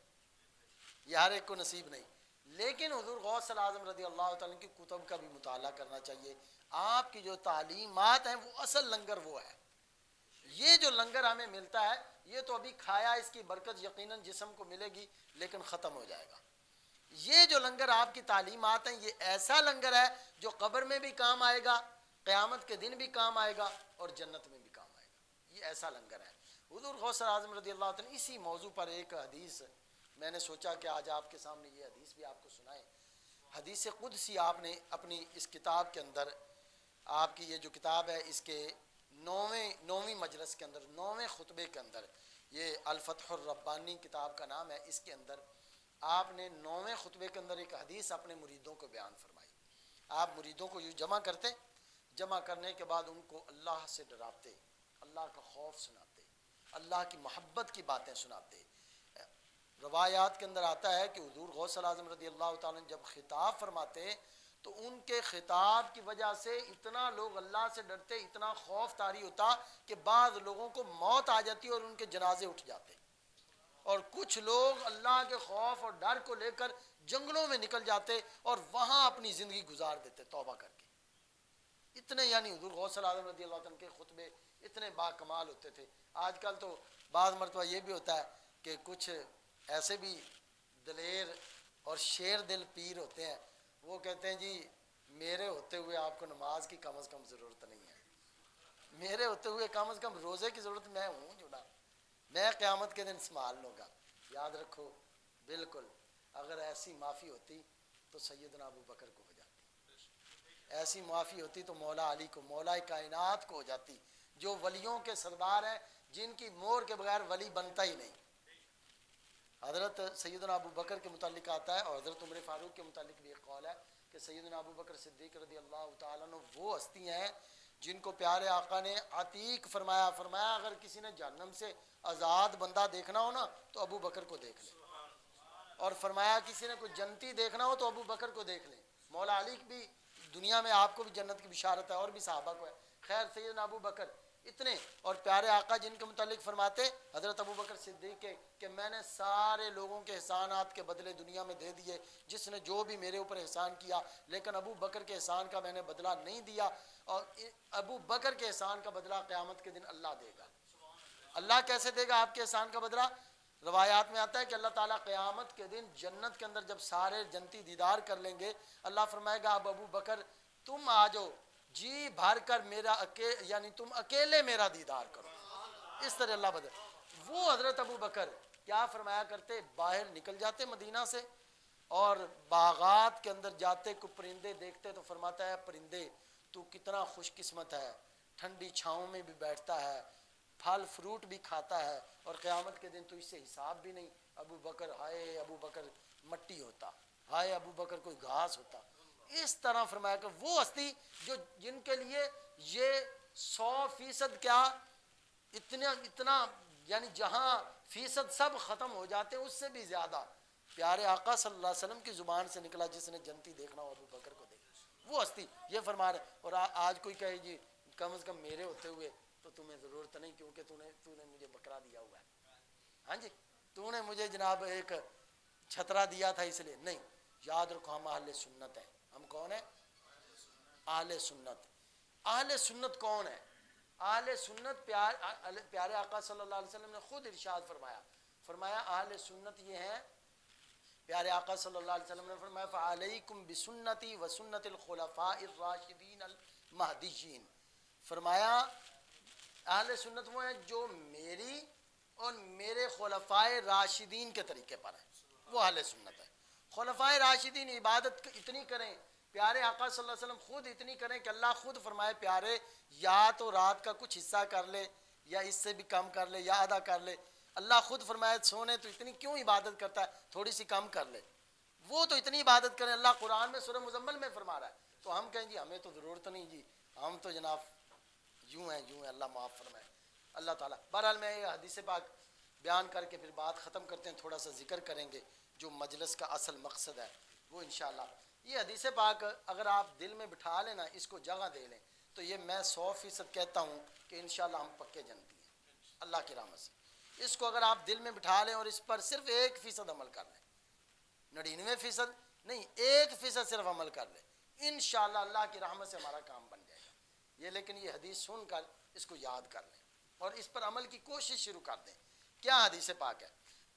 یہ ہر ایک کو نصیب نہیں۔ لیکن حضور غوث الاعظم رضی اللہ تعالیٰ کی کتب کا بھی مطالعہ کرنا چاہیے۔ آپ کی جو تعلیمات ہیں وہ اصل لنگر وہ ہے، یہ جو لنگر ہمیں ملتا ہے یہ تو ابھی کھایا، اس کی برکت یقیناً جسم کو ملے گی لیکن ختم ہو جائے گا۔ یہ جو لنگر آپ کی تعلیمات ہیں یہ ایسا لنگر ہے جو قبر میں بھی کام آئے گا، قیامت کے دن بھی کام آئے گا، اور جنت میں بھی کام آئے گا، یہ ایسا لنگر ہے۔ حضور غوث اعظم رضی اللہ عنہ اسی موضوع پر ایک حدیث میں نے سوچا کہ آج آپ کے سامنے یہ حدیث بھی آپ کو سنائیں۔ حدیث قدسی آپ نے اپنی اس کتاب کے اندر، آپ کی یہ جو کتاب ہے اس کے نویں مجلس کے اندر، 9ویں خطبے کے اندر، یہ الفتح الربانی کتاب کا نام ہے، اس کے اندر آپ نے 9ویں خطبے کے اندر ایک حدیث اپنے مریدوں کو بیان فرمائی۔ آپ مریدوں کو یوں جمع کرتے، جمع کرنے کے بعد ان کو اللہ سے ڈراتے، اللہ کا خوف سناتے، اللہ کی محبت کی باتیں سناتے۔ روایات کے اندر آتا ہے کہ حضور غوث الاعظم رضی اللہ تعالیٰ جب خطاب فرماتے تو ان کے خطاب کی وجہ سے اتنا لوگ اللہ سے ڈرتے، اتنا خوف طاری ہوتا کہ بعض لوگوں کو موت آ جاتی اور ان کے جنازے اٹھ جاتے، اور کچھ لوگ اللہ کے خوف اور ڈر کو لے کر جنگلوں میں نکل جاتے اور وہاں اپنی زندگی گزار دیتے توبہ کر کے۔ اتنے یعنی حضور غوث الاعظم رضی اللہ عنہ کے خطبے اتنے با کمال ہوتے تھے۔ آج کل تو بعض مرتبہ یہ بھی ہوتا ہے کہ کچھ ایسے بھی دلیر اور شیر دل پیر ہوتے ہیں، وہ کہتے ہیں جی میرے ہوتے ہوئے آپ کو نماز کی کم از کم ضرورت نہیں ہے، میرے ہوتے ہوئے کم از کم روزے کی ضرورت میں ہوں جڑا، میں قیامت کے دن سنبھال لوں گا۔ یاد رکھو بالکل اگر ایسی معافی ہوتی تو سیدنا ابو بکر کو ہو جاتی، ایسی معافی ہوتی تو مولا علی کو، مولا کائنات کو ہو جاتی، جو ولیوں کے سردار ہیں، جن کی مہر کے بغیر ولی بنتا ہی نہیں۔ حضرت سیدنا ابو بکر کے متعلق آتا ہے، اور حضرت عمر فاروق کے متعلق بھی ایک قول ہے کہ سیدنا ابو بکر صدیق رضی اللہ تعالیٰ عنہ وہ ہستی ہیں جن کو پیارے آقا نے عتیق فرمایا، فرمایا اگر کسی نے جہنم سے آزاد بندہ دیکھنا ہو نا تو ابو بکر کو دیکھ لے، اور فرمایا کسی نے کوئی جنتی دیکھنا ہو تو ابو بکر کو دیکھ لے۔ مولا علی بھی دنیا میں آپ کو بھی جنت کی بشارت ہے اور بھی صحابہ کو ہے، خیر سیدنا ابو بکر اتنے، اور پیارے آقا جن کے متعلق فرماتے حضرت ابو بکر صدیق کہ میں نے سارے لوگوں کے احسانات کے بدلے دنیا میں دے دیے، جس نے جو بھی میرے اوپر احسان کیا، لیکن ابو بکر کے احسان کا میں نے بدلہ نہیں دیا، اور ابو بکر کے احسان کا بدلہ قیامت کے دن اللہ دے گا۔ اللہ کیسے دے گا آپ کے احسان کا بدلہ؟ روایات میں آتا ہے کہ اللہ تعالیٰ قیامت کے دن جنت کے اندر جب سارے جنتی دیدار کر لیں گے، اللہ فرمائے گا اب ابو بکر تم آ جاؤ، جی بھر کر میرا یعنی تم اکیلے میرا دیدار کرو، اس طرح اللہ بدل۔ وہ حضرت ابو بکر کیا فرمایا کرتے، باہر نکل جاتے مدینہ سے اور باغات کے اندر جاتے، کو پرندے دیکھتے تو فرماتا ہے پرندے تو کتنا خوش قسمت ہے، ٹھنڈی چھاؤں میں بھی بیٹھتا ہے، پھل فروٹ بھی کھاتا ہے، اور قیامت کے دن تو اس سے حساب بھی نہیں۔ ابو بکر ہائے ابو بکر مٹی ہوتا، ہائے ابو بکر کوئی گھاس ہوتا۔ اس طرح فرمایا کہ وہ ہستی جو جن کے لیے یہ 100% کیا اتنا یعنی جہاں فیصد سب ختم ہو جاتے اس سے بھی زیادہ پیارے آقا صلی اللہ علیہ وسلم کی زبان سے نکلا جس نے جنتی دیکھنا ہو ابو بکر کو دیکھنا، وہ ہستی یہ فرما رہے۔ اور آج کوئی کہے جی کم از کم میرے ہوتے ہوئے تو تمہیں ضرورت نہیں کیونکہ تو نے مجھے بکرا دیا ہوا ہے، ہاں جی تو نے مجھے جناب ایک چھترا دیا تھا اس لیے نہیں۔ یاد رکھو ہم اہل سنت ہیں۔ ہم کون ہیں؟ اہل سنت۔ اہل سنت کون ہے؟ اہل سنت پیارے آقا صلی اللہ علیہ وسلم نے خود ارشاد فرمایا اہل سنت یہ ہیں. پیارے آقا صلی اللہ علیہ وسلم نے فرمایا فعلیکم بسنتی و سنت الخلفاء الراشدین المہدیین. فرمایا اہل سنت وہ ہیں جو میری اور میرے خلفائے راشدین کے طریقے پر ہیں, وہ اہل سنت ہے. خلفائے راشدین عبادت اتنی کریں, پیارے آقا صلی اللہ علیہ وسلم خود اتنی کریں کہ اللہ خود فرمائے پیارے یا تو رات کا کچھ حصہ کر لے یا اس سے بھی کم کر لے یا آدھا کر لے. اللہ خود فرمائے سونے تو اتنی کیوں عبادت کرتا ہے, تھوڑی سی کم کر لے. وہ تو اتنی عبادت کریں, اللہ قرآن میں سورہ مزمل میں فرما رہا ہے. تو ہم کہیں جی ہمیں تو ضرورت نہیں جی, ہم تو جناب یوں ہیں, اللہ معاف فرمائے اللہ تعالیٰ. بہرحال میں یہ حدیث پاک بیان کر کے پھر بات ختم کرتے ہیں, تھوڑا سا ذکر کریں گے جو مجلس کا اصل مقصد ہے وہ انشاءاللہ. یہ حدیث پاک اگر آپ دل میں بٹھا لیں نا, اس کو جگہ دے لیں, تو یہ میں 100% کہتا ہوں کہ انشاءاللہ ہم پکے جنتی ہیں اللہ کی رحمت سے. اس کو اگر آپ دل میں بٹھا لیں اور اس پر صرف 1% عمل کر لیں, 99% نہیں 1% صرف عمل کر لیں, انشاءاللہ اللہ کی رحمت سے ہمارا کام بن جائے گا یہ. لیکن یہ حدیث سن کر اس کو یاد کر لیں اور اس پر عمل کی کوشش شروع کر دیں. کیا حدیث پاک ہے؟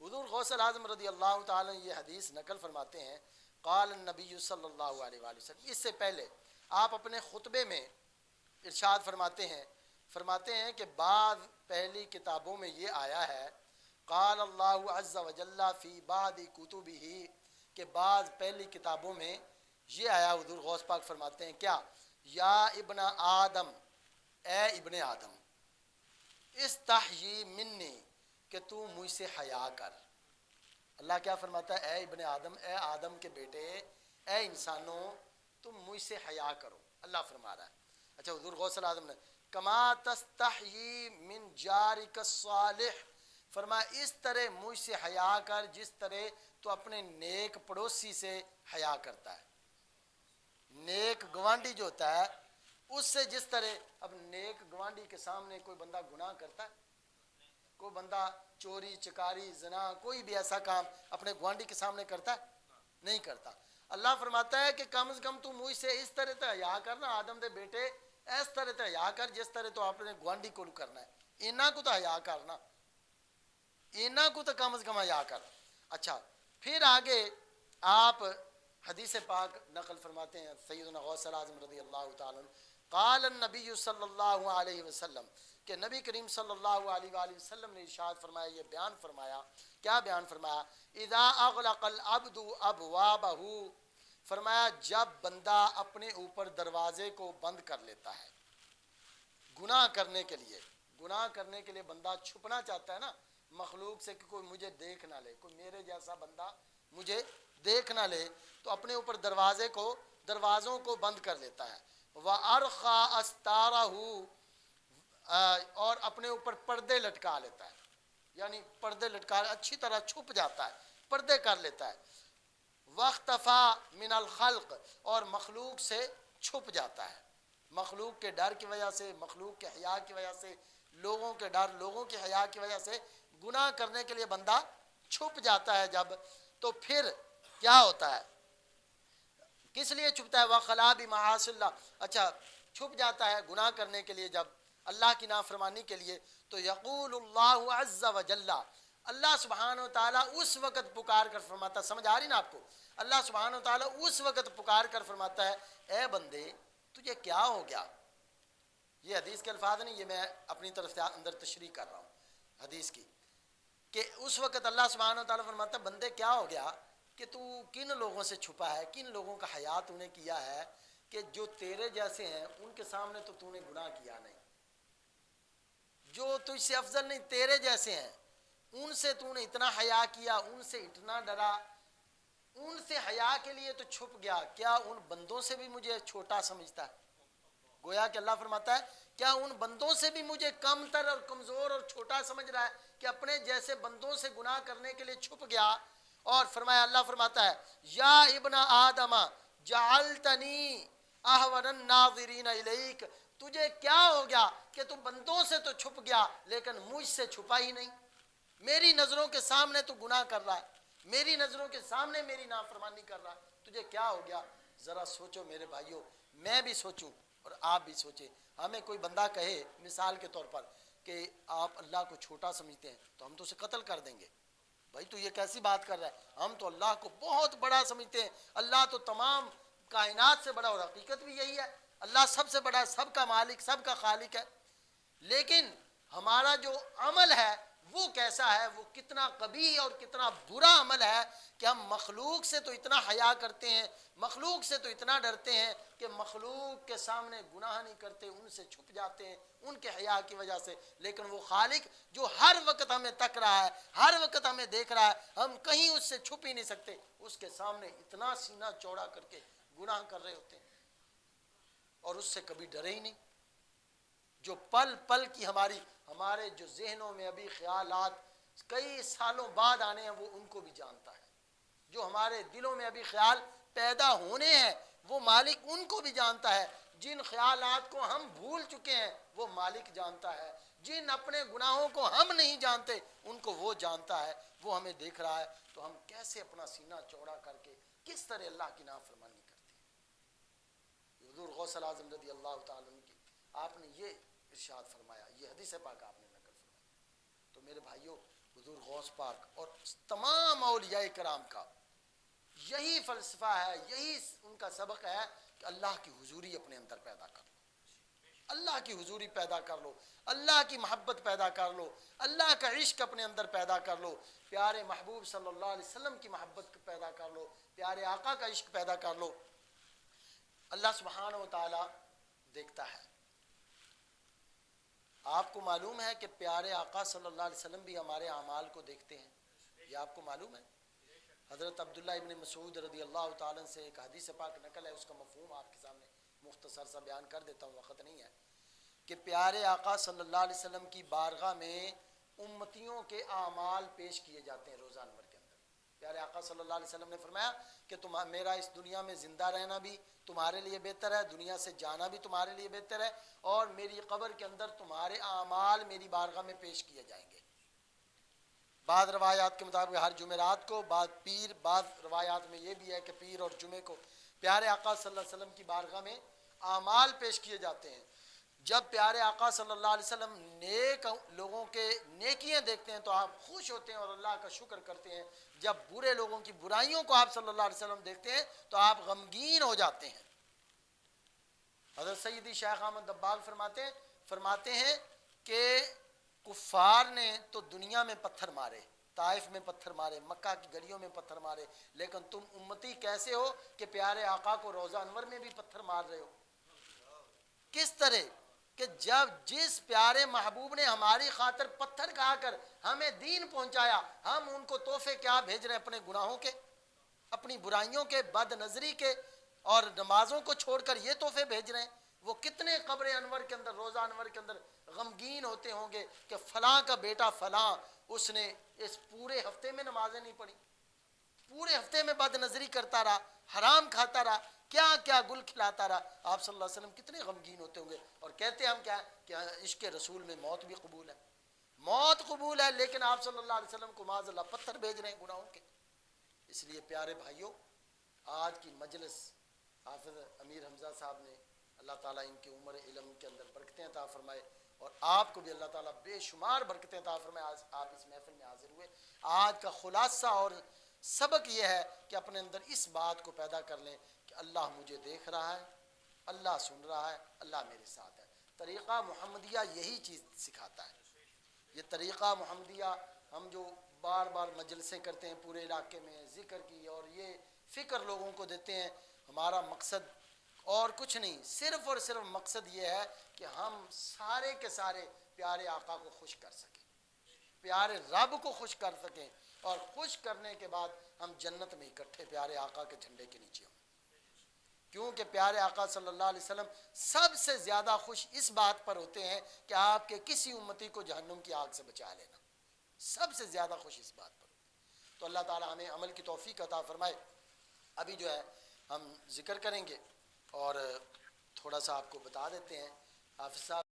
حضور غوث اعظم رضی اللہ تعالیٰ یہ حدیث نقل فرماتے ہیں, قال النبی صلی اللہ علیہ وآلہ وسلم. اس سے پہلے آپ اپنے خطبے میں ارشاد فرماتے ہیں کہ بعض پہلی کتابوں میں یہ آیا ہے قال اللہ عز وجل فی بعض کتبہ, کہ بعض پہلی کتابوں میں یہ آیا. حضور غوث پاک فرماتے ہیں کیا, یا ابن آدم, اے ابن آدم, استحیی منی, کہ تو مجھ سے حیا کر. اللہ کیا فرماتا ہے, اے ابن آدم, اے آدم کے بیٹے, اے انسانوں, تم مجھ سے حیا کرو. اللہ فرما رہا ہے. اچھا حضور غوث اعظم نے کما تستحیی من جارک الصالح, فرمایا اس طرح مجھ سے حیا کر جس طرح تو اپنے نیک پڑوسی سے حیا کرتا ہے. نیک گوانڈی جو ہوتا ہے اس سے جس طرح, اب نیک گوانڈی کے سامنے کوئی بندہ گناہ کرتا ہے, کوئی بندہ چوری چکاری زنا کوئی بھی ایسا کام اپنے گوانڈی کے سامنے کرتا ہے؟ نہیں کرتا. اللہ فرماتا ہے کہ کم از کم تو مجھ سے اس طرح تو حیا کرنا, آدم دے بیٹے اس طرح تو حیا کر جس طرح تو اپنے گوانڈی کو کرنا ہے. اینا کو تو حیا کرنا, اینا کو تو کم از کم حیا کر. اچھا پھر آگے آپ حدیث پاک نقل فرماتے ہیں سیدنا غوث اعظم رضی اللہ تعالیٰ عنہ, قال النبی صلی اللہ علیہ وسلم, کہ نبی کریم صلی اللہ علیہ وآلہ وسلم نے ارشاد فرمایا, یہ بیان فرمایا. کیا بیان فرمایا؟ اذا اغلق العبد ابوابہ, فرمایا جب بندہ اپنے اوپر دروازے کو بند کر لیتا ہے گناہ کرنے کے لیے بندہ چھپنا چاہتا ہے نا مخلوق سے کہ کوئی مجھے دیکھ نہ لے, کوئی میرے جیسا بندہ مجھے دیکھ نہ لے, تو اپنے اوپر دروازوں کو بند کر لیتا ہے. وَأَرْخَى أَسْتَارَهُ, اور اپنے اوپر پردے لٹکا لیتا ہے, یعنی پردے لٹکا اچھی طرح چھپ جاتا ہے, پردے کر لیتا ہے. وَاخْتَفَى مِنَ الْخَلْقِ, اور مخلوق سے چھپ جاتا ہے, مخلوق کے ڈر کی وجہ سے, مخلوق کے حیا کی وجہ سے, لوگوں کے ڈر لوگوں کے حیا کی وجہ سے گناہ کرنے کے لیے بندہ چھپ جاتا ہے جب, تو پھر کیا ہوتا ہے, کس لیے چھپتا ہے؟ وَخَلَا بِمَعَاصِ اللَّهِ, اچھا چھپ جاتا ہے گناہ کرنے کے لیے جب اللہ کی نافرمانی کے لیے, تو یقول اللہ عز وجل, اللہ سبحانہ و تعالیٰ اس وقت پکار کر فرماتا, سمجھ آ رہی نا آپ کو, اللہ سبحانہ و تعالیٰ اس وقت پکار کر فرماتا ہے اے بندے تجھے کیا ہو گیا. یہ حدیث کے الفاظ نہیں, یہ میں اپنی طرف سے اندر تشریح کر رہا ہوں حدیث کی, کہ اس وقت اللہ سبحانہ و تعالیٰ فرماتا ہے بندے کیا ہو گیا کہ تو کن لوگوں سے چھپا ہے, کن لوگوں کا حیا تو نے کیا ہے کہ جو تیرے جیسے ہیں ان کے سامنے تو نے گناہ کیا نہیں, جو تجھ سے افضل نہیں تیرے جیسے ہیں ان سے تو نے اتنا حیا کیا, ان سے اتنا ڈرا, ان سے حیا کے لیے تو چھپ گیا, کیا ان بندوں سے بھی مجھے چھوٹا سمجھتا ہے؟ گویا کہ اللہ فرماتا ہے کیا ان بندوں سے بھی مجھے کم تر اور کمزور اور چھوٹا سمجھ رہا ہے کہ اپنے جیسے بندوں سے گناہ کرنے کے لیے چھپ گیا. اور فرمایا, اللہ فرماتا ہے یا ابن آدم جعلتنی احون الناظرین الیک, تجھے کیا ہو گیا کہ تو بندوں سے تو چھپ گیا لیکن مجھ سے چھپا ہی نہیں, میری نظروں کے سامنے تو گناہ کر رہا ہے, میری نظروں کے سامنے میری نافرمانی کر رہا ہے, تجھے کیا ہو گیا؟ ذرا سوچو میرے بھائیوں, میں بھی سوچوں اور آپ بھی سوچیں، ہمیں کوئی بندہ کہے مثال کے طور پر کہ آپ اللہ کو چھوٹا سمجھتے ہیں تو ہم تو اسے قتل کر دیں گے. بھائی تو یہ کیسی بات کر رہا ہے، ہم تو اللہ کو بہت بڑا سمجھتے ہیں، اللہ تو تمام کائنات سے بڑا، اور حقیقت بھی یہی ہے، اللہ سب سے بڑا ہے، سب کا مالک، سب کا خالق ہے. لیکن ہمارا جو عمل ہے وہ کیسا ہے، وہ کتنا قبیح اور کتنا برا عمل ہے کہ ہم مخلوق سے تو اتنا حیا کرتے ہیں، مخلوق سے تو اتنا ڈرتے ہیں کہ مخلوق کے سامنے گناہ نہیں کرتے، ان سے چھپ جاتے ہیں ان کے حیا کی وجہ سے. لیکن وہ خالق جو ہر وقت ہمیں تک رہا ہے، ہر وقت ہمیں دیکھ رہا ہے، ہم کہیں اس سے چھپ ہی نہیں سکتے، اس کے سامنے اتنا سینہ چوڑا کر کے گناہ کر رہے ہوتے ہیں اور اس سے کبھی ڈرے ہی نہیں. جو پل پل کی ہمارے جو ذہنوں میں ابھی خیالات کئی سالوں بعد آنے ہیں وہ ان کو بھی جانتا ہے. جو ہمارے دلوں میں ابھی خیال پیدا ہونے ہیں وہ مالک ان کو بھی جانتا ہے. جن خیالات کو ہم بھول چکے ہیں وہ مالک جانتا ہے. جن اپنے گناہوں کو ہم نہیں جانتے ان کو وہ جانتا ہے، وہ ہمیں دیکھ رہا ہے. تو ہم کیسے اپنا سینہ چوڑا کر کے کس طرح اللہ کی نافرمانی کرتے ہیں. حضور غوث اعظم رضی اللہ تعالیٰ عنہ کی آپ نے یہ ارشاد فرمایا، یہ حدیث پاک آپ نے نقل فرمائی. تو میرے بھائیوں، حضور غوث پاک اور تمام اولیاء کرام کا یہی فلسفہ ہے، یہی ان کا سبق ہے کہ اللہ کی حضوری اپنے اندر پیدا کر لو، اللہ کی حضوری پیدا کر لو، اللہ کی محبت پیدا کر لو، اللہ کا عشق اپنے اندر پیدا کر لو، پیارے محبوب صلی اللہ علیہ وسلم کی محبت پیدا کر لو، پیارے آقا کا عشق پیدا کر لو. اللہ سبحانہ و تعالی دیکھتا ہے. آپ کو معلوم ہے کہ پیارے آقا صلی اللہ علیہ وسلم بھی ہمارے اعمال کو دیکھتے ہیں، یہ آپ کو معلوم ہے. حضرت عبداللہ ابن مسعود رضی اللہ تعالیٰ سے ایک حدیث پاک نقل ہے، اس کا مفہوم آپ کے سامنے مختصر سا بیان کر دیتا ہوں، وقت نہیں ہے. کہ پیارے آقا صلی اللہ علیہ وسلم کی بارگاہ میں امتیوں کے اعمال پیش کیے جاتے ہیں روزہ انور کے اندر. پیارے آقا صلی اللہ علیہ وسلم نے فرمایا کہ میرا اس دنیا میں زندہ رہنا بھی تمہارے لیے بہتر ہے، دنیا سے جانا بھی تمہارے لیے بہتر ہے، اور میری قبر کے اندر تمہارے اعمال میری بارگاہ میں پیش کیے جائیں گے. بعض روایات کے مطابق ہر جمعرات کو، بعض روایات میں یہ بھی ہے کہ پیر اور جمعے کو پیارے آقا صلی اللہ علیہ وسلم کی بارگاہ میں اعمال پیش کیے جاتے ہیں. جب پیارے آقا صلی اللہ علیہ وسلم نیک لوگوں کے نیکیاں دیکھتے ہیں تو آپ خوش ہوتے ہیں اور اللہ کا شکر کرتے ہیں. جب برے لوگوں کی برائیوں کو آپ صلی اللہ علیہ وسلم دیکھتے ہیں تو آپ غمگین ہو جاتے ہیں. حضرت سیدی شیخ احمد دباغ فرماتے ہیں کہ کفار نے تو دنیا میں پتھر مارے، طائف میں پتھر مارے، مکہ کی گلیوں میں پتھر مارے، لیکن تم امتی کیسے ہو کہ پیارے آقا کو روزہ انور میں بھی پتھر مار رہے ہو. کس طرح کہ جب جس پیارے محبوب نے ہماری خاطر پتھر کھا کر ہمیں دین پہنچایا، ہم ان کو تحفے کیا بھیج رہے ہیں؟ اپنے گناہوں کے، اپنی برائیوں کے، بد نظری کے اور نمازوں کو چھوڑ کر یہ تحفے بھیج رہے ہیں. وہ کتنے قبر انور کے اندر، روزہ انور کے اندر غمگین ہوتے ہوں گے کہ فلاں کا بیٹا فلاں، اس نے اس پورے ہفتے میں نمازیں نہیں پڑھی، پورے ہفتے میں بد نظری کرتا رہا، حرام کھاتا رہا، کیا کیا گل کھلاتا رہا. آپ صلی اللہ علیہ وسلم کتنے غمگین ہوتے ہوں گے. اور کہتے ہم کیا کہ عشق رسول میں موت بھی قبول ہے، موت قبول ہے، لیکن آپ صلی اللہ علیہ وسلم کو معاذ اللہ پتھر بھیج رہے ہیں گناہوں کے. اس لیے پیارے بھائیوں، آج کی مجلس حافظ امیر حمزہ صاحب نے، اللہ تعالیٰ ان کی عمر علم کے اندر برکتیں عطا فرمائے، اور آپ کو بھی اللہ تعالیٰ بے شمار برکتیں عطا فرمائے. آج آپ اس محفل میں حاضر ہوئے. آج کا خلاصہ اور سبق یہ ہے کہ اپنے اندر اس بات کو پیدا کر لیں کہ اللہ مجھے دیکھ رہا ہے، اللہ سن رہا ہے، اللہ میرے ساتھ ہے. طریقہ محمدیہ یہی چیز سکھاتا ہے. یہ طریقہ محمدیہ ہم جو بار بار مجلسیں کرتے ہیں پورے علاقے میں ذکر کی، اور یہ فکر لوگوں کو دیتے ہیں، ہمارا مقصد اور کچھ نہیں، صرف اور صرف مقصد یہ ہے کہ ہم سارے کے سارے پیارے آقا کو خوش کر سکیں، پیارے رب کو خوش کر سکیں، اور خوش کرنے کے بعد ہم جنت میں اکٹھے پیارے آقا کے جھنڈے کے نیچے ہوں. کیونکہ پیارے آقا صلی اللہ علیہ وسلم سب سے زیادہ خوش اس بات پر ہوتے ہیں کہ آپ کے کسی امتی کو جہنم کی آگ سے بچا لینا، سب سے زیادہ خوش اس بات پر ہوتے ہیں. تو اللہ تعالی ہمیں عمل کی توفیق عطا فرمائے. ابھی جو ہے ہم ذکر کریں گے، اور تھوڑا سا آپ کو بتا دیتے ہیں حافظ صاحب